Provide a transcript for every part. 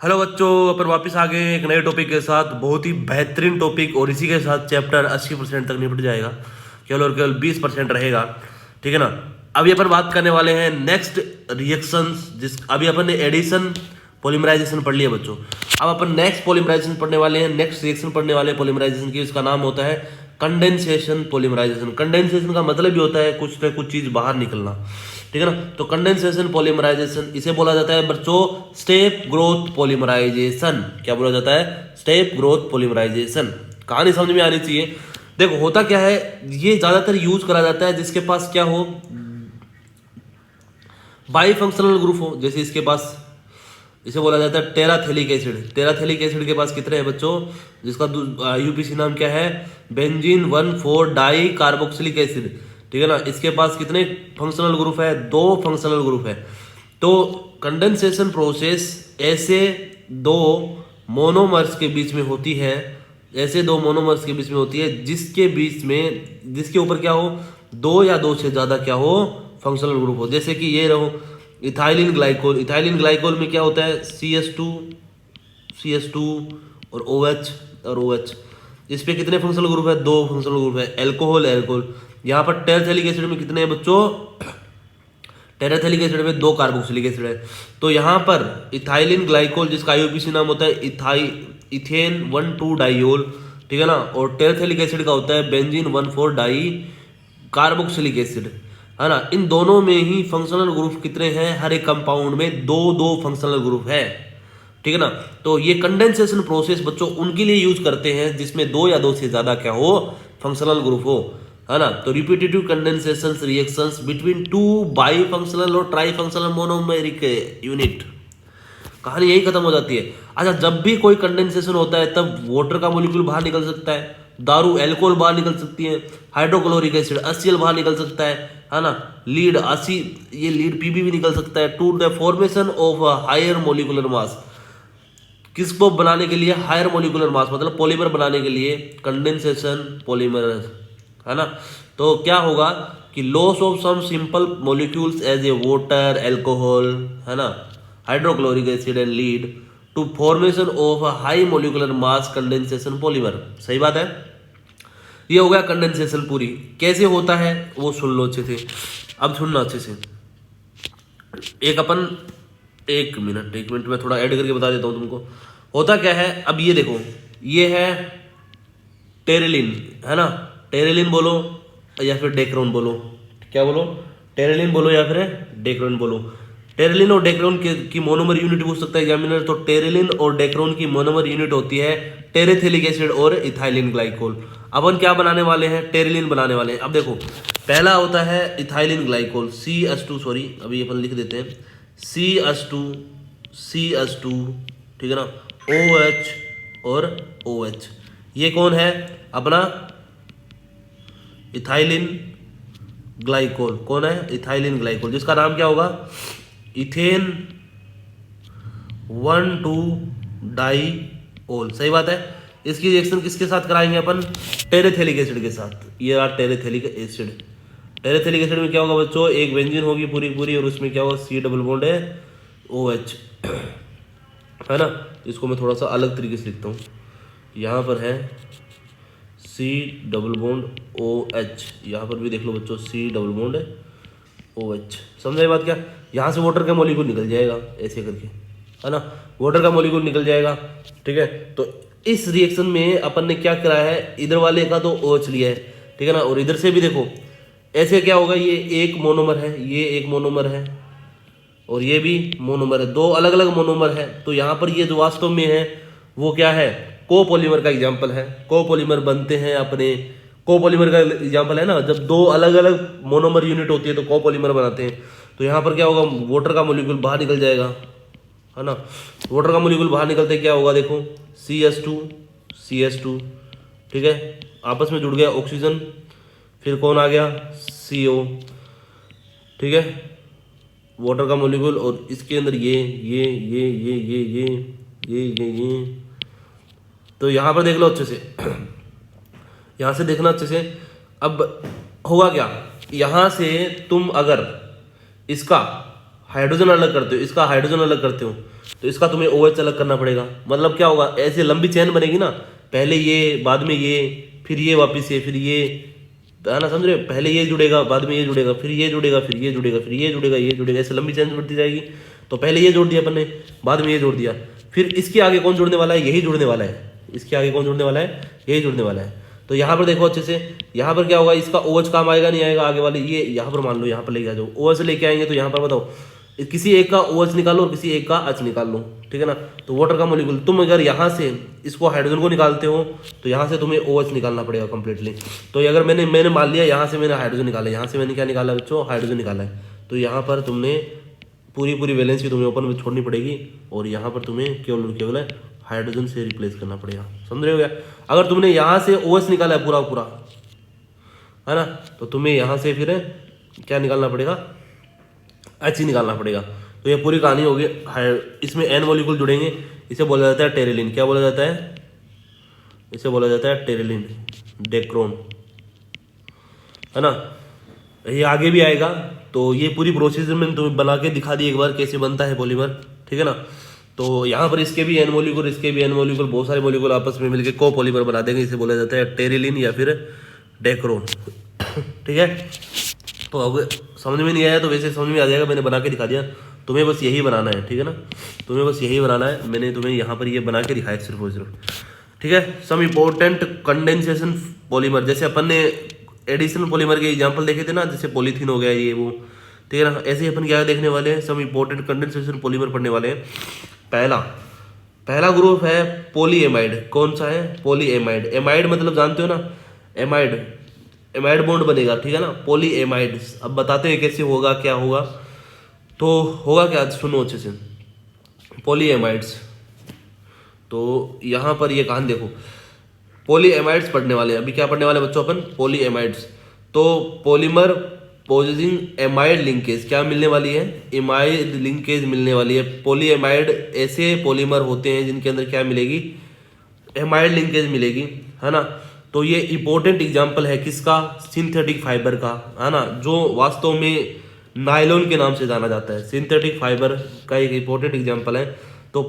Hello बच्चों, अपन वापस आ गए एक नए टॉपिक के साथ। बहुत ही बेहतरीन टॉपिक, और इसी के साथ चैप्टर 80% तक निपट जाएगा। केवल और केवल 20% रहेगा, ठीक है ना। अभी अपन बात करने वाले हैं नेक्स्ट रिएक्शंस, जिस अभी अपन ने एडिशन पॉलीमराइजेशन पढ़ लिया बच्चों। अब अपन नेक्स्ट पॉलीमराइजेशन पढ़ने वाले हैं, नेक्स्ट रिएक्शन पढ़ने वाले हैं पॉलीमराइजेशन की। इसका नाम होता है कंडेंसेशन पॉलीमराइजेशन। कंडेंसेशन का मतलब भी होता है कुछ न कुछ चीज बाहर निकलना, ठीक है ना। तो कंडेंसेशन पॉलीमराइजेशन इसे बोला जाता है बच्चों स्टेप ग्रोथ पॉलीमराइजेशन। क्या बोला जाता है? Step growth polymerization. कहानी समझ में आनी चाहिए। देखो होता क्या है, ये ज्यादातर यूज करा जाता है जिसके पास क्या हो, बाई फंक्शनल ग्रुप हो। जैसे इसके पास, इसे बोला जाता है टेराथेलिक एसिड। टेराथेलिक एसिड के पास कितने हैं बच्चों? जिसका यूपीसी नाम क्या है? बेंजीन 1,4 डाई कार्बोक्सिलिक एसिड, ठीक है ना। इसके पास कितने फंक्शनल ग्रुप है? 2 फंक्शनल ग्रुप है। तो कंडेंसेशन प्रोसेस ऐसे दो मोनोमर्स के बीच में होती है, ऐसे दो मोनोमर्स के बीच में होती है जिसके बीच में, जिसके ऊपर क्या हो, 2 या 2 से ज्यादा क्या हो, फंक्शनल ग्रुप हो। जैसे कि ये रहो इथाइलिन ग्लाइकोल। इथाइलिन ग्लाइकोल में क्या होता है? CH2 और OH और OH। इस पे कितने फंक्शनल ग्रुप है? 2 फंक्शनल ग्रुप है। Alcohol alcohol. यहाँ पर टेराथेलिक एसिड में कितने हैं बच्चों? टेराथेलिक एसिड में 2 कार्बोक्सिलिक एसिड है। तो यहाँ पर इथाइलिन ग्लाइकोल, जिसका IUPAC नाम होता है इथेन 1,2 डाइयोल, ठीक है ना। और टेराथेलिक एसिड का होता है बेंजीन 1,4 डाई कार्बोक्सिलिक एसिड, है ना। इन दोनों में ही फंक्शनल ग्रुप कितने हैं? हर एक कंपाउंड में 2-2 फंक्शनल ग्रुप है, ठीक है ना। तो ये कंडेंसेशन प्रोसेस बच्चों उनके लिए यूज करते हैं जिसमें 2 या 2 से ज्यादा क्या हो, फंक्शनल ग्रुप हो, है ना। तो repetitive condensation reactions between 2 by functional और ट्राई फंक्शनल मोनोमेरिक यूनिट। कहानी यही खत्म हो जाती है। अच्छा, जब भी कोई कंडेंसेशन होता है तब वाटर का मोलिक्यूल बाहर निकल सकता है, दारू एल्कोहल बाहर निकल सकती है, हाइड्रोक्लोरिक एसिड HCl बाहर निकल सकता है ना। लीड आसी, ये लीड PB भी निकल सकता है। To the formation of higher molecular mass, किसको बनाने के लिए? हायर मोलिकुलर मास, मतलब पॉलीमर बनाने के लिए कंडेंसेशन पॉलीमर, है ना। तो क्या होगा कि loss of some simple molecules as a water alcohol, है ना, hydrochloric acid and lead to formation of high molecular mass condensation polymer. सही बात है। ये हो गया कंडेंसेशन पूरी। कैसे होता है वो सुन लो अच्छे से। अब सुनना अच्छे से। एक मिनट में थोड़ा ऐड करके बता देता हूँ तुमको। होता क्या है, अब ये देखो, ये है टेरेलिन, है ना। टेरेलिन बोलो या फिर डेक्रोन बोलो। क्या बोलो? टेरेलिन बोलो या फिर डेक्रोन बोलो। टेरेलिन और डेक्रोन की मोनोमर यूनिट पूछ सकता है एग्जामिनर। तो टेरेलिन और डेक्रोन की मोनोमर यूनिट होती है टेरेथेलिक एसिड और इथाइलिन ग्लाइकोल। अपन क्या बनाने वाले हैं? टेरेलिन बनाने वाले हैं। अब देखो, पहला होता है इथाइलिन ग्लाइकोल CH2, सॉरी अभी अपन लिख देते हैं CH2, ठीक है ना, OH और OH। ये कौन है? अपना इथाइलिन ग्लाइकोल। कौन है? इथाइलिन ग्लाइकोल, जिसका नाम क्या होगा? Ethane 1,2 diol. सही बात है। इसकी रिएक्शन किसके साथ कराएंगे अपन? टेरेथेलिक एसिड के साथ। ये रहा टेरेथेलिक एसिड। टेरेथेलिक एसिड में क्या होगा बच्चों? एक बेंजीन होगी पूरी पूरी, और उसमें क्या होगा? C डबल बॉन्ड है OH, है ना। इसको मैं थोड़ा सा अलग तरीके से लिखता हूँ। यहाँ पर है C डबल बॉन्ड OH, यहाँ पर भी देख लो बच्चों C डबल बॉन्ड OH। समझे बात क्या? यहाँ से वाटर का मॉलिक्यूल निकल जाएगा ऐसे करके, है ना। वाटर का मॉलिक्यूल निकल जाएगा, ठीक है। तो इस रिएक्शन में अपन ने क्या करा है, इधर वाले का तो OH लिया है, ठीक है ना। और इधर से भी देखो ऐसे क्या होगा, ये एक मोनोमर है, ये एक मोनोमर है, और ये भी मोनोमर है। 2 अलग अलग मोनोमर है। तो यहाँ पर ये जो वास्तव में है वो क्या है? कोपोलीमर का एग्जाम्पल है। कोपोलीमर बनते हैं अपने, कोपोलीमर का एग्जाम्पल है ना, जब 2 अलग अलग मोनोमर यूनिट होती है तो कोपोलीमर बनाते हैं। तो यहाँ पर क्या होगा? वाटर का मोलिक्यूल बाहर निकल जाएगा, है ना। वाटर का मोलिक्यूल बाहर निकलते क्या होगा? देखो CH2, ठीक है, आपस में जुड़ गया ऑक्सीजन। फिर कौन आ गया? CO, ठीक है, वाटर का मोलिक्यूल, और इसके अंदर ये। तो यहाँ पर देख लो अच्छे से यहाँ से देखना अच्छे से। अब होगा क्या, यहाँ से तुम अगर इसका हाइड्रोजन अलग करते हो, इसका हाइड्रोजन अलग करते हो, तो इसका तुम्हें OH अलग करना पड़ेगा। मतलब क्या होगा, ऐसे लंबी चेन बनेगी ना, पहले ये, बाद में ये, फिर ये वापिस ये, फिर ये, है ना, समझ रहे हो? पहले ये जुड़ेगा, बाद में ये जुड़ेगा, फिर ये जुड़ेगा, फिर ये जुड़ेगा, फिर ये जुड़ेगा, ये जुड़ेगा, ऐसे लंबी चेन बढ़ती जाएगी। तो पहले ये जोड़ दिया अपन ने, बाद में ये जोड़ दिया, फिर इसके आगे कौन जुड़ने वाला है, यही जुड़ने वाला है। इसके आगे कौन जुड़ने वाला है, यही जुड़ने वाला है। तो यहाँ पर देखो अच्छे से, यहाँ पर क्या होगा, इसका OH काम आएगा नहीं आएगा, आगे वाले ये यहाँ पर मान लो, यहाँ पर लेके आ जाओ, OH लेके आएंगे तो यहाँ पर बताओ, किसी एक का OH निकालो और किसी एक का H निकाल लो, ठीक है ना। तो वाटर का मोलिक्यूल, तुम अगर यहाँ से इसको हाइड्रोजन को निकालते हो तो यहाँ से तुम्हें OH निकालना पड़ेगा कंप्लीटली। तो अगर मैंने मान लिया यहाँ से मैंने हाइड्रोजन निकाला, यहाँ से मैंने क्या निकाला बच्चों, हाइड्रोजन निकाला है, तो यहाँ पर तुमने पूरी वैलेंसी तुम्हें ओपन में छोड़नी पड़ेगी और यहाँ पर तुम्हें केवल हाइड्रोजन से रिप्लेस करना पड़ेगा। समझ रहे हो क्या? अगर तुमने यहाँ से OH निकाला है पूरा है ना, तो तुम्हें यहाँ से फिर क्या निकालना पड़ेगा, H निकालना पड़ेगा। तो ये पूरी कहानी होगी। इसमें N मॉलिक्यूल जुड़ेंगे, इसे बोला जाता है टेरेलिन। क्या बोला जाता है, इसे बोला जाता है टेरेलिन, डेक्रोन, है ना। ये आगे भी आएगा। तो ये पूरी प्रोसेस मैंने तुम्हें बना के दिखा दी एक बार, कैसे बनता है पॉलीमर, ठीक है ना। तो यहाँ पर इसके भी N मॉलिक्यूल, इसके भी N मॉलिक्यूल, बहुत सारे मॉलिक्यूल आपस में मिलकर को पॉलीमर बना देंगे। इसे बोला जाता है टेरेलिन या फिर डेक्रोन, ठीक है। तो अब समझ में नहीं आया तो वैसे समझ में आ जाएगा, मैंने बना के दिखा दिया। तुम्हें बस यही बनाना है, ठीक है ना, तुम्हें बस यही बनाना है। मैंने तुम्हें यहाँ पर ये बना के दिखाया सिर्फ और सिर्फ, ठीक है। सम इम्पोर्टेंट कंडेंसेशन पॉलीमर, जैसे अपन ने एडिशनल पॉलीमर के एग्जांपल देखे थे ना, जैसे पॉलीथीन हो गया ये वो, ठीक है ना। ऐसे ही अपन क्या देखने वाले हैं, सम इम्पोर्टेंट कंडेंसेशन पॉलीमर पढ़ने वाले हैं। पहला ग्रुप है पॉलीएमाइड। कौन सा है, पॉलीएमाइड। एमाइड मतलब जानते हो ना, एमाइड बॉन्ड बनेगा, ठीक है ना, पॉलीएमाइड। अब बताते हैं कैसे होगा, क्या होगा। तो होगा क्या, सुनो अच्छे से, पॉलीएमाइड्स। तो यहाँ पर ये कहानी देखो, पॉलीएमाइड्स पढ़ने वाले हैं। अभी क्या पढ़ने वाले बच्चों अपन, पॉलीएमाइड्स। तो पॉलीमर पोजेसिंग एमाइड लिंकेज क्या मिलने वाली है, एमाइड लिंकेज मिलने वाली है। पॉलीएमाइड ऐसे पॉलीमर होते हैं जिनके अंदर क्या मिलेगी, एमाइड लिंकेज मिलेगी, है ना। तो ये इंपॉर्टेंट एग्जांपल है किसका, सिंथेटिक फाइबर का, है ना, जो वास्तव में नायलॉन के नाम से जाना जाता है। सिंथेटिक फाइबर का एक इंपॉर्टेंट एग्जांपल है। तो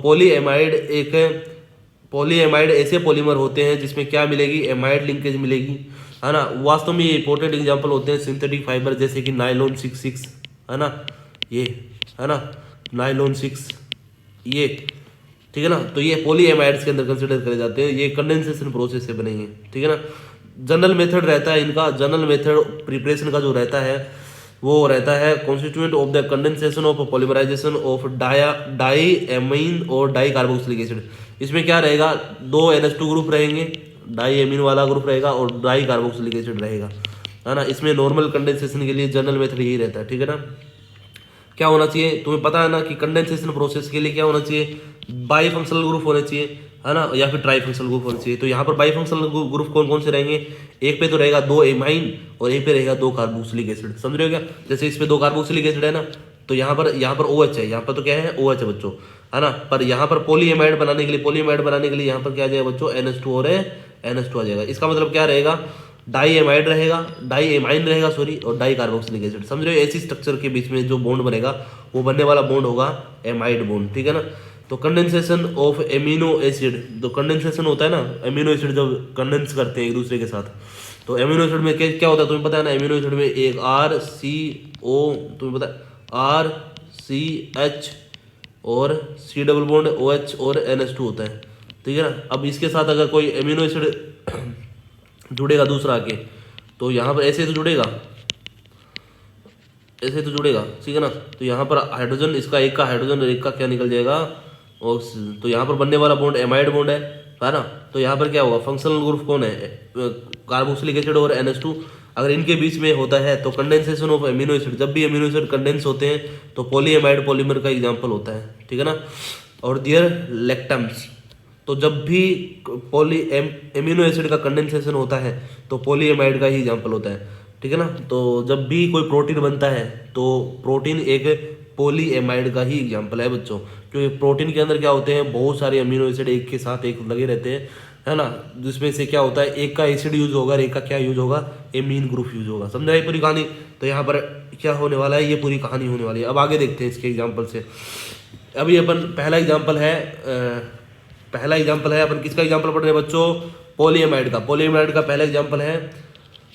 पॉलीएमाइड ऐसे पॉलीमर होते हैं जिसमें क्या मिलेगी, एमाइड लिंकेज मिलेगी, है ना। वास्तव में ये इंपॉर्टेंट एग्जांपल होते हैं सिंथेटिक फाइबर, जैसे कि नायलॉन 66, है ना, ये है ना, नायलॉन 6 ये, ठीक है ना। तो ये पॉलीएमाइड्स के अंदर कंसिडर करे जाते हैं। ये कंडेंसेशन प्रोसेस से बनेंगे, ठीक है ना। जनरल मेथड रहता है इनका, जनरल मेथड प्रिपरेशन का जो रहता है वो रहता है constituent of the condensation of polymerization of diamine और डाई कार्बोक्सिलिक एसिड। इसमें क्या रहेगा, 2 NH2 ग्रुप रहेंगे, डाई एमीन वाला ग्रुप रहेगा और डाई कार्बोक्सिलिक एसिड रहेगा, है ना। इसमें नॉर्मल कंडेंसेशन के लिए जनरल मेथड यही रहता है, ठीक है ना। क्या होना चाहिए, तुम्हें पता है ना कि कंडेंसेशन प्रोसेस के लिए क्या होना चाहिए, बाई फंक्शनल ग्रुप होने चाहिए, है ना, या फिर ट्राई फंक्शनल ग्रुप होना चाहिए। तो यहाँ पर बाई फंक्शनल ग्रुप कौन कौन से रहेंगे, एक पे तो रहेगा 2 एमाइन और एक पे रहेगा 2 कार्बोक्सिलिक एसिड। समझ रहे हो क्या, जैसे इस पे 2 कार्बोक्सिलिक एसिड है ना, तो यहाँ पर OH है, यहाँ पर तो क्या है, OH है बच्चों, है ना। पर यहाँ पर पॉलीएमाइड बनाने के लिए यहाँ पर क्या आ जाएगा बच्चों, NH2 और NH2 आ जाएगा। इसका मतलब क्या रहेगा, डाई एमाइड रहेगा, डाई एमाइन रहेगा सॉरी, और डाई कार्बोक्सिलिक एसिड। समझ रहे हो, ऐसी स्ट्रक्चर के बीच में जो बॉन्ड बनेगा वो बनने वाला बॉन्ड होगा एमाइड बॉन्ड, ठीक है ना। तो कंडेंसेशन ऑफ एमिनो एसिड, जो कंडेंसेशन होता है ना, एमिनो एसिड जब कंडेंस करते हैं एक दूसरे के साथ, तो एमिनो एसिड में क्या होता है तुम्हें पता है ना, एमिनो एसिड में एक RCO, तुम्हें पता है RCH और C डबल बॉन्ड OH और NH2 होता है, ठीक है ना। अब इसके साथ अगर कोई एमिनो एसिड जुड़ेगा दूसरा आके, तो यहाँ पर ऐसे तो जुड़ेगा, ऐसे तो जुड़ेगा, ठीक है ना। तो यहाँ पर हाइड्रोजन, इसका एक का हाइड्रोजन और एक का क्या निकल जाएगा, और तो यहाँ पर बनने वाला बॉन्ड एमाइड बॉन्ड है ना। तो यहाँ पर क्या होगा, फंक्शनल ग्रुप कौन है, कार्बोक्सिलिक एसिड और NH2। अगर इनके बीच में होता है तो कंडेंसेशन ऑफ एमिनो एसिड, जब भी एमिनो एसिड कंडेंस होते हैं तो पॉलीएमाइड पॉलीमर का एग्जांपल होता है, ठीक है ना। और देयर लेक्टम्स, तो जब भी एमिनो एसिड का कंडेंसेशन होता है तो पॉलीएमाइड का ही एग्जांपल होता है, ठीक है ना। तो जब भी कोई प्रोटीन बनता है तो प्रोटीन एक पॉलीएमाइड का ही एग्जांपल है बच्चों, क्योंकि प्रोटीन के अंदर क्या होते हैं, बहुत सारे अमीनो एसिड एक के साथ एक लगे रहते हैं, है ना, जिसमें से क्या होता है, एक का एसिड यूज होगा और एक का क्या यूज होगा, एमीन ग्रुप यूज होगा। समझा ये पूरी कहानी। तो यहाँ पर क्या होने वाला है, ये पूरी कहानी होने वाली है। अब आगे देखते हैं इसके एग्जाम्पल से। अभी अपन पहला एग्जाम्पल है अपन किसका एग्जाम्पल पढ़ रहे हैं बच्चों, पॉलीएमाइड का। पॉलीएमाइड का पहला एग्जाम्पल है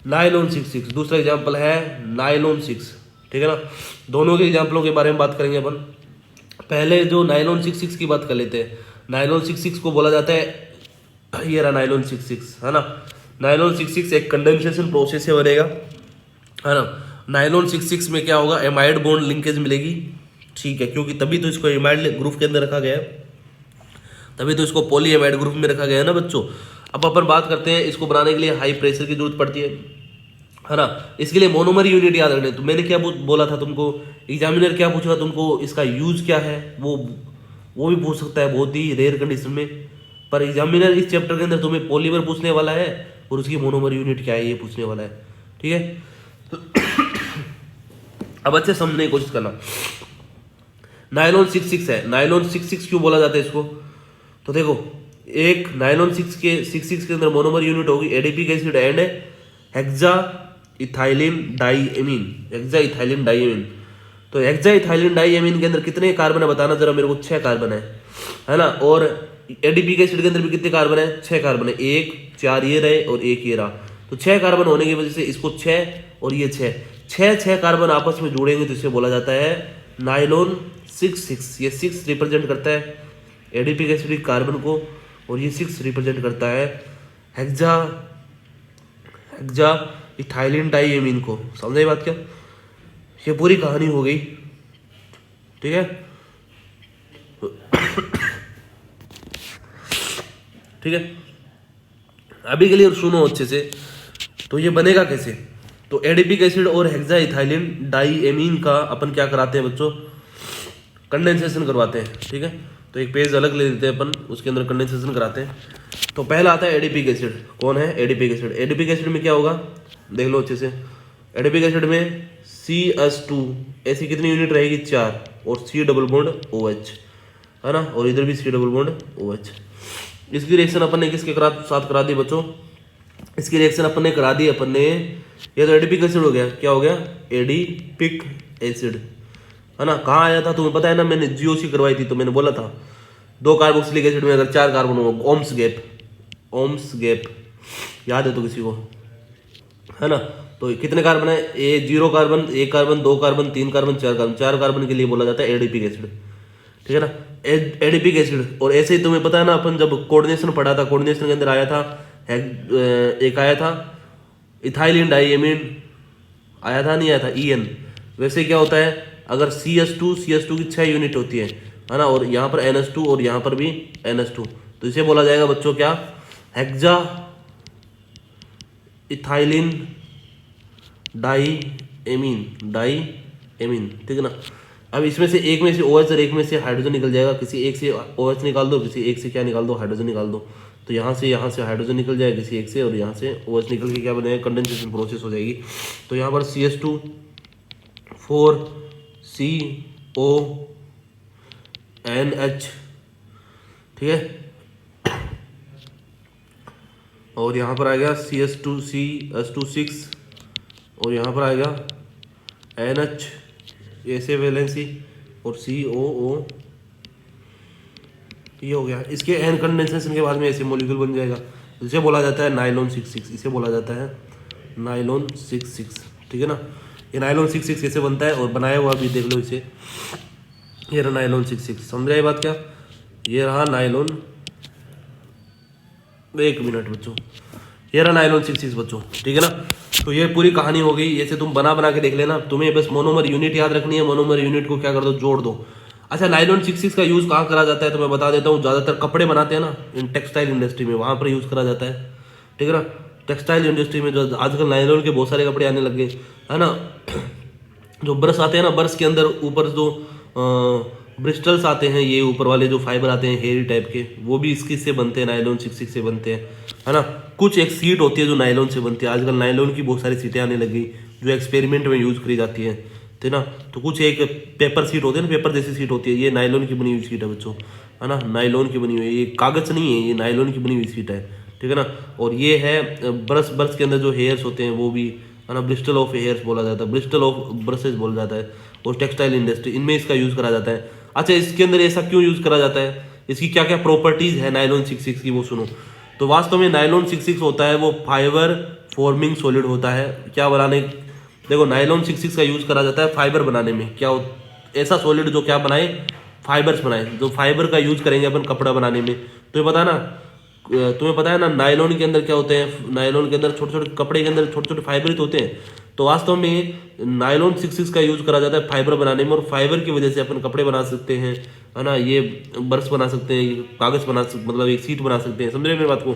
नाइलॉन 66, दूसरा एग्जाम्पल है नाइलॉन 6। ठीक है ना, दोनों के एग्जाम्पलों के बारे में बात करेंगे अपन। पहले जो नाइलॉन 66 की बात कर लेते हैं। नाइलॉन 66 को बोला जाता है, ये रहा नाइलॉन 66, है ना। नाइलॉन 66 एक कंडेंसेशन प्रोसेस से बनेगा, है ना। नाइलॉन 66 में क्या होगा, एमाइड बॉन्ड लिंकेज मिलेगी, ठीक है, क्योंकि तभी तो इसको एमाइड ग्रुप के अंदर रखा गया है, तभी तो इसको पॉली एमाइड ग्रुप में रखा गया है ना बच्चों। अब अपन बात करते हैं, इसको बनाने के लिए हाई प्रेशर की जरूरत पड़ती है ना। इसके लिए मोनोमर यूनिट याद रखने। तो मैंने क्या बोला था तुमको, एग्जामिनर क्या पूछा तुमको, इसका यूज क्या है, वो भी पूछ सकता है बहुत ही रेयर कंडीशन में। पर एग्जामिनर इस चैप्टर के अंदर तुम्हें पॉलीमर पूछने वाला है और उसकी मोनोमर यूनिट क्या है ये पूछने वाला है, ठीक है। अब अच्छे समझने की कोशिश करना। नायलॉन 66 है, नायलॉन 66 क्यों बोला जाता है इसको, तो देखो एक नायलॉन 66 के अंदर मोनोमर यूनिट होगी adipic acid and hexa ethylene diamine, hexa ethylene diamine. तो हेक्सा इथाइलिन डाइएमीन के अंदर कितने कार्बन है बताना जरा मेरे को, 6 कार्बन है ना। और एडीपिक एसिड के अंदर भी कितने कार्बन है, 6 कार्बन है, 1 4 ये रहे और 1 ये रहा। तो 6 कार्बन होने की वजह से इसको 6 और ये 6 कार्बन आपस में जुड़ेंगे तो इसे बोला जाता है नायलॉन 66। ये 6 रिप्रेजेंट करता है एडीपिक एसिड कार्बन को और ये 6 रिप्रेजेंट करता है हेक्सा इथाइलिन डाइएमीन को। समझे बात क्या, ये पूरी कहानी हो गई, ठीक है। ठीक है, अभी के लिए सुनो अच्छे से। तो ये बनेगा कैसे, तो एडीपिक एसिड और हेक्सा इथाइलिन डाइएमीन का अपन क्या कराते हैं बच्चों, कंडेंसेशन करवाते हैं, ठीक है। तो एक पेज अलग ले लेते हैं अपन, उसके अंदर कंडेंसेशन कराते हैं। तो पहला आता है एडीपिक एसिड। कौन है एडीपिक एसिड, एडीपिक एसिड में क्या होगा देख लो अच्छे से। एडीपिक एसिड में CS2 ऐसी कितनी यूनिट रहेगी, 4, और C डबल बॉन्ड OH, है ना, और इधर भी C डबल बॉन्ड OH। इसकी रिएक्शन अपन ने किसके साथ करा दी बच्चों, इसकी रिएक्शन अपन ने करा दी अपन ने, ये तो एडीपिक एसिड हो गया, क्या हो गया एडीपिक एसिड, है ना। कहाँ आया था तुम्हें पता है ना, मैंने GOC करवाई थी तो मैंने बोला था 2 कार्बोक्सिलिक एसिड में अगर 4 कार्बन हो, ओम्स गैप याद है तो किसी को, है ना। तो कितने कार्बन है, 0 carbon, 1 carbon, 2 carbon, 3 carbon, 4 carbon, 4 carbon के लिए बोला जाता है एडीपिक एसिड, ठीक है ना, एडीपिक एसिड। और ऐसे ही तुम्हें पता है ना, अपन जब कोऑर्डिनेशन पढ़ा था, कोऑर्डिनेशन के अंदर आया था एक आया था इथाइलिन डाइएमीन, आया था नहीं आया था EN। वैसे क्या होता है, अगर CS2 की 6 यूनिट होती है ना, और यहाँ पर NH2 और यहाँ पर भी NH2, तो इसे बोला जाएगा बच्चों क्या, हेक्सा इथाइलिन डाइएमीन, ठीक है ना। अब इसमें से एक में से OH और एक में से हाइड्रोजन निकल जाएगा, किसी एक से OH निकाल दो, किसी एक से क्या निकाल दो, हाइड्रोजन निकाल दो। तो यहाँ से हाइड्रोजन निकल जाएगा किसी एक से, और यहाँ से OH निकल के क्या बनेगा, कंडेंसेशन प्रोसेस हो जाएगी। तो यहाँ पर CS2 4CONH, ठीक है, और यहाँ पर आएगा CS2 और यहाँ पर आएगा NH ऐसे वैलेंसी और COO, ये हो गया। इसके एन कंडेंसेशन के बाद में ऐसे मॉलिक्यूल बन जाएगा, इसे बोला जाता है नायलॉन 66, इसे बोला जाता है नायलॉन 66, ठीक है ना। ये नायलॉन 66 कैसे बनता है और बनाया हुआ भी देख लो इसे, ये रहा नायलॉन 66। समझ आई बात क्या, ये रहा नायलॉन, एक मिनट बच्चों, ये रहा नायलॉन 66 बच्चों, ठीक है ना। तो ये पूरी कहानी हो गई, ऐसे तुम बना के देख लेना। तुम्हें बस मोनोमर यूनिट याद रखनी है, मोनोमर यूनिट को क्या कर दो, जोड़ दो। अच्छा, नायलॉन 66 का यूज़ कहाँ करा जाता है तो मैं बता देता हूँ। ज़्यादातर कपड़े बनाते हैं ना, इन टेक्सटाइल इंडस्ट्री में, वहाँ पर यूज़ करा जाता है, ठीक है ना। टेक्सटाइल इंडस्ट्री में जो आजकल नायलॉन के बहुत सारे कपड़े आने लग गए, है ना। जो ब्रश आते हैं ना, ब्रश के अंदर ऊपर जो ब्रिस्टल्स आते हैं, ये ऊपर वाले जो फाइबर आते हैं हेयरी टाइप के, वो भी इससे बनते हैं, नायलॉन 66 से बनते हैं, है ना। कुछ एक सीट होती है जो नायलॉन से बनती है, आजकल नायलॉन की बहुत सारी सीटें आने लगी जो एक्सपेरिमेंट में यूज़ करी जाती है, ठीक है ना। तो कुछ एक पेपर सीट होती है ना, पेपर जैसी सीट होती है, ये नायलॉन की बनी हुई सीट है बच्चों, है ना, नायलॉन की बनी हुई है, ये कागज़ नहीं है, ये नायलॉन की बनी हुई सीट है, ठीक है ना। और ये है ब्रश, ब्रश के अंदर जो हेयर्स होते हैं वो भी है ना, ब्रिस्टल ऑफ हेयर्स बोला जाता है, ब्रिस्टल ऑफ ब्रशेज बोला जाता है। और टेक्सटाइल इंडस्ट्री, इनमें इसका यूज़ करा जाता है। अच्छा, इसके अंदर ऐसा क्यों यूज़ करा जाता है, इसकी क्या क्या प्रॉपर्टीज़ है नायलॉन 66 की, वो सुनो। तो वास्तव में नायलॉन 66 होता है वो फाइबर फॉर्मिंग सॉलिड होता है। क्या बनाने, देखो नायलॉन 66 का यूज़ करा जाता है फाइबर बनाने में। क्या ऐसा सॉलिड जो क्या बनाए, फाइबर्स बनाए, जो फाइबर का यूज़ करेंगे अपन कपड़ा बनाने में। तो ये पता ना, तुम्हें पता है ना नायलॉन के अंदर क्या होते हैं, नायलॉन के अंदर छोटे छोटे, कपड़े के अंदर छोटे छोटे फाइबर ही तो होते हैं। तो वास्तव में नायलॉन 66 का यूज़ करा जाता है फाइबर बनाने में, और फाइबर की वजह से अपन कपड़े बना सकते हैं, है ना, ये ब्रश बना सकते हैं, कागज़ बना सकते, मतलब एक सीट बना सकते हैं। समझ रहे मेरी बात को।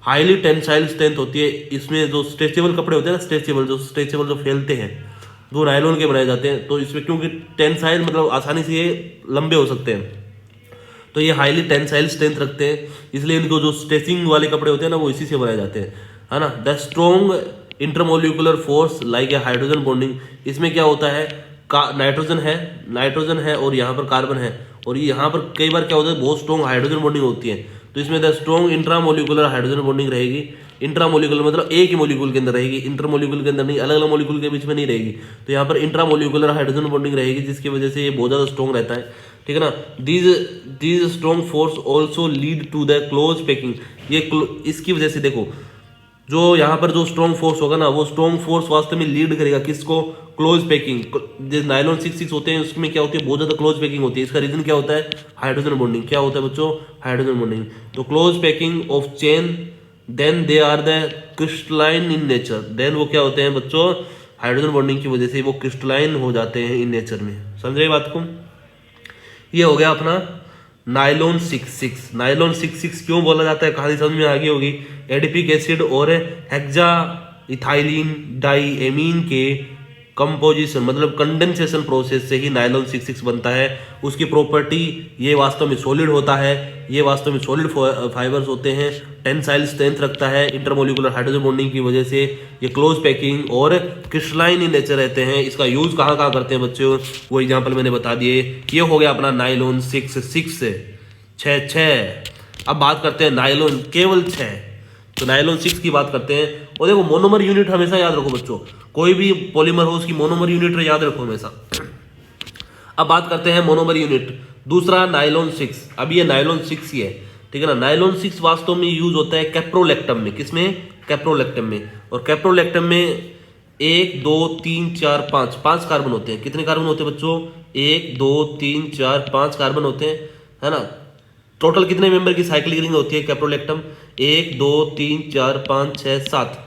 हाईली टेंसाइल स्ट्रेंथ होती है इसमें। जो स्ट्रेचेबल कपड़े होते हैं ना, स्ट्रेचेबल जो फैलते हैं, वो नायलॉन के बनाए जाते हैं। तो इसमें क्योंकि टेंसाइल मतलब आसानी से ये लंबे हो सकते हैं, तो ये हाईली टेंसाइल स्ट्रेंथ रखते हैं, इसलिए इनको जो स्ट्रेचिंग वाले कपड़े होते हैं ना, वो इसी से बनाए जाते हैं, है ना। The strong intermolecular force like a hydrogen bonding, इसमें क्या होता है, नाइट्रोजन है और यहाँ पर कार्बन है, और ये यहाँ पर कई बार क्या होता है, बहुत स्ट्रॉन्ग हाइड्रोजन बॉन्डिंग होती है। तो इसमें the strong intramolecular hydrogen bonding रहेगी। इंट्रामोलिकुलर मतलब एक ही मोलिक्यूल के अंदर रहेगी, इंटरमोलिक्यूल के अंदर नहीं, अलग अलग मोलिक्यूल के बीच में नहीं रहेगी। तो यहाँ पर इंट्रामोलिकुलर हाइड्रोजन बॉन्डिंग रहेगी, जिसकी वजह से ये बहुत ज़्यादा स्ट्रॉन्ग रहता है, ठीक है ना। These strong force also lead to the close packing, ये इसकी वजह से देखो, जो यहाँ पर जो स्ट्रॉन्ग फोर्स होगा ना, वो स्ट्रॉन्ग फोर्स वास्तव में लीड करेगा किसको, क्लोज पैकिंग। जो नायलॉन 66 होते हैं उसमें क्या होती है, बहुत ज़्यादा क्लोज पैकिंग होती है। इसका रीजन क्या होता है, हाइड्रोजन बॉन्डिंग। क्या होता है बच्चों, हाइड्रोजन बॉन्डिंग। तो close packing of chain, then they are the crystalline in nature, देन वो क्या होते हैं बच्चों, हाइड्रोजन बॉन्डिंग की वजह से वो क्रिस्टलाइन हो जाते हैं इन नेचर में। समझ रहे बात को। ये हो गया अपना नायलॉन 66। नायलॉन 66 क्यों बोला जाता है, कहानी समझ में आ गई होगी। एडिपिक एसिड और हेक्सा इथाइलिन डाइएमीन के कंपोजिशन मतलब कंडेंसेशन प्रोसेस से ही नायलॉन 66 बनता है। उसकी प्रॉपर्टी, ये वास्तव में सॉलिड होता है, ये वास्तव में सॉलिड फाइबर्स होते हैं, टेंसाइल स्ट्रेंथ रखता है इंटरमोलिकुलर हाइड्रोजन बॉन्डिंग की वजह से, ये क्लोज पैकिंग और क्रिस्टलाइन इन नेचर रहते हैं। इसका यूज कहाँ कहाँ करते हैं बच्चों, वो एग्जाम्पल मैंने बता दिए। ये हो गया अपना नायलॉन 66 से 6। अब बात करते हैं नायलॉन केवल 6। तो नायलॉन 6 की बात करते हैं। और देखो मोनोमर यूनिट हमेशा याद रखो बच्चों, कोई भी पॉलीमर हो उसकी मोनोमर यूनिट याद रखो हमेशा। अब बात करते हैं मोनोमर यूनिट, दूसरा नायलॉन 6। अब ये नायलॉन 6 ही है, ठीक है ना। नायलॉन 6 वास्तव में यूज होता है कैप्रोलेक्टम में, किसमें, कैप्रोलेक्टम में। और कैप्रोलेक्टम में 1 2 3 4 5 कार्बन होते हैं। कितने कार्बन होते हैं बच्चों, 1 2 3 4 5 कार्बन होते हैं, है ना। टोटल कितने मेंबर की साइक्लिक रिंग होती है कैप्रोलेक्टम, 1 2 3 4 5 6 7,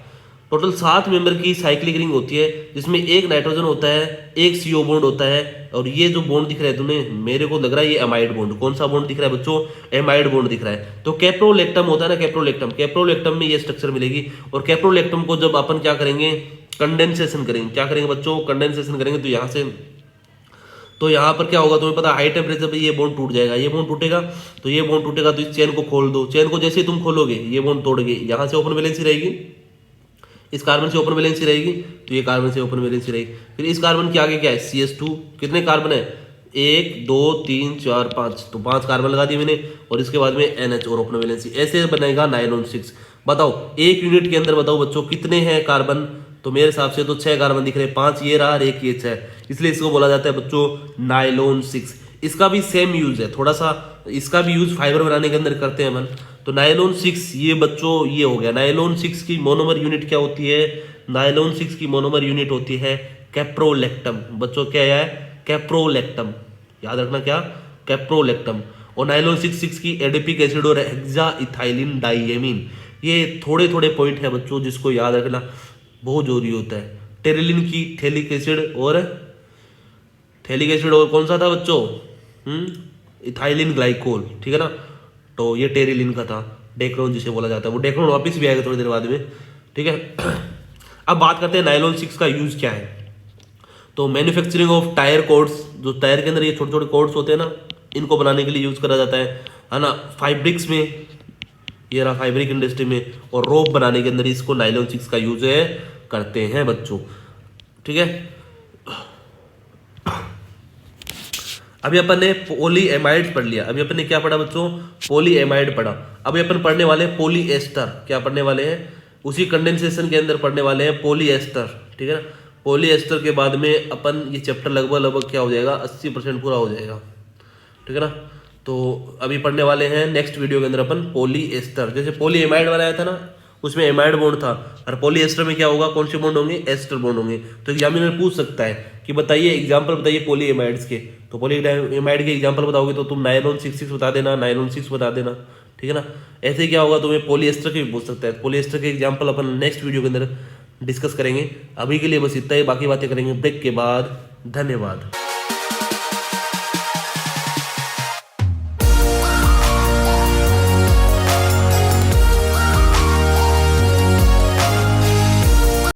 टोटल 7 मेंबर की साइक्लिक रिंग होती है, जिसमें एक नाइट्रोजन होता है, एक CO बॉन्ड होता है, और ये जो बॉन्ड दिख रहा है तुम्हें, मेरे को लग रहा है ये एमाइड बॉन्ड। कौन सा बॉन्ड दिख रहा है बच्चों, एमाइड बॉन्ड दिख रहा है। तो कैप्रोलेक्टम होता है ना, कैप्रोलेक्टम में ये स्ट्रक्चर मिलेगी। और कैप्रोलेक्टम को जब अपन क्या करेंगे, कंडेंसेशन करेंगे। क्या करेंगे बच्चों, कंडेंसेशन करेंगे। तो यहाँ से, तो यहाँ पर क्या होगा तुम्हें पता, हाई टेम्परेचर पे ये बॉन्ड टूट जाएगा, ये बॉन्ड टूटेगा, तो ये बॉन्ड टूटेगा, तो इस चेन को खोल दो। चेन को जैसे ही तुम खोलोगे ये बॉन्ड तोड़ोगे, यहाँ से ओपन वैलेंसी रहेगी, इस कार्बन से ओपन वैलेंसी रहेगी, तो ये कार्बन से ओपन वैलेंसी रहेगी। फिर इस कार्बन के आगे क्या है, CH2। कितने कार्बन है, 1 2 3 4 5, तो 5 कार्बन लगा दिए मैंने, और इसके बाद में NH और ओपन वैलेंसी। ऐसे बनेगा नायलॉन 6। बताओ एक यूनिट के अंदर बताओ बच्चों कितने हैं कार्बन, तो मेरे हिसाब से तो 6 कार्बन दिख रहे हैं, 5 ये रहा और 1 ये 6, इसलिए इसको बोला जाता है बच्चों नायलॉन 6। इसका भी सेम यूज है, थोड़ा सा इसका भी यूज फाइबर बनाने के अंदर करते हैं अपन। तो नायलॉन 6 ये बच्चों ये हो गया। नायलॉन 6 की मोनोमर यूनिट क्या होती है, नायलॉन 6 की मोनोमर यूनिट होती है कैप्रोलेक्टम। बच्चों क्या है, कैप्रोलेक्टम, याद रखना क्या, कैप्रोलेक्टम। और नायलॉन 6 की एडिपिक एसिड और हेक्सा इथाइलिन डाइएमीन। ये थोड़े थोड़े पॉइंट है बच्चों जिसको याद रखना बहुत जरूरी होता है। टेरिलिन की थैलिक एसिड और कौन सा था बच्चों, इथाइलिन ग्लाइकोल, ठीक है ना। तो ये टेरिलिन का था, डेक्रोन जिसे बोला जाता है। वो डेक्रोन वापस भी आएगा थोड़ी देर बाद में, ठीक है। अब बात करते हैं नायलॉन 6 का यूज क्या है। तो मैन्युफैक्चरिंग ऑफ टायर कोड्स, जो टायर के अंदर ये छोटे छोटे कोड्स होते हैं ना, इनको बनाने के लिए यूज करा जाता है ना। फाइब्रिक्स में, ये रहा फैब्रिक इंडस्ट्री में, और रोप बनाने के अंदर इसको नायलॉन 6 का यूज करते हैं बच्चों, ठीक है। अभी अपन ने पोली एमाइड पढ़ लिया, अभी अपन ने क्या पढ़ा बच्चों, पोली एमाइड पढ़ा। अभी अपन पढ़ने वाले हैं पोली एस्टर, क्या पढ़ने वाले हैं, उसी कंडेंसेशन के अंदर पढ़ने वाले हैं पोली एस्टर, ठीक है ना। पोली एस्टर के बाद में अपन ये चैप्टर लगभग क्या हो जाएगा, 80% पूरा हो जाएगा, ठीक है ना। तो अभी पढ़ने वाले हैं नेक्स्ट वीडियो के अंदर अपन पोली एस्टर। जैसे पोली एमाइड बनाया था ना, उसमें एमाइड बॉन्ड था, और पॉली एस्टर में क्या होगा, कौन से बॉन्ड होंगे, एस्टर बॉन्ड होंगे। तो एग्जामिनर पूछ सकता है कि बताइए एग्जांपल बताइए पॉली एमाइड्स के, तो पॉली एमाइड के एग्जांपल बताओगे तो तुम नायलॉन 6 बता देना, नायलॉन 6 बता देना, ठीक है ना। ऐसे क्या होगा, तुम्हें पॉली एस्टर के भी पूछ सकता है। पॉली एस्टर के एग्जाम्पल अपन नेक्स्ट वीडियो के अंदर डिस्कस करेंगे। अभी के लिए बस इतना ही, बाकी बातें करेंगे ब्रेक के बाद। धन्यवाद।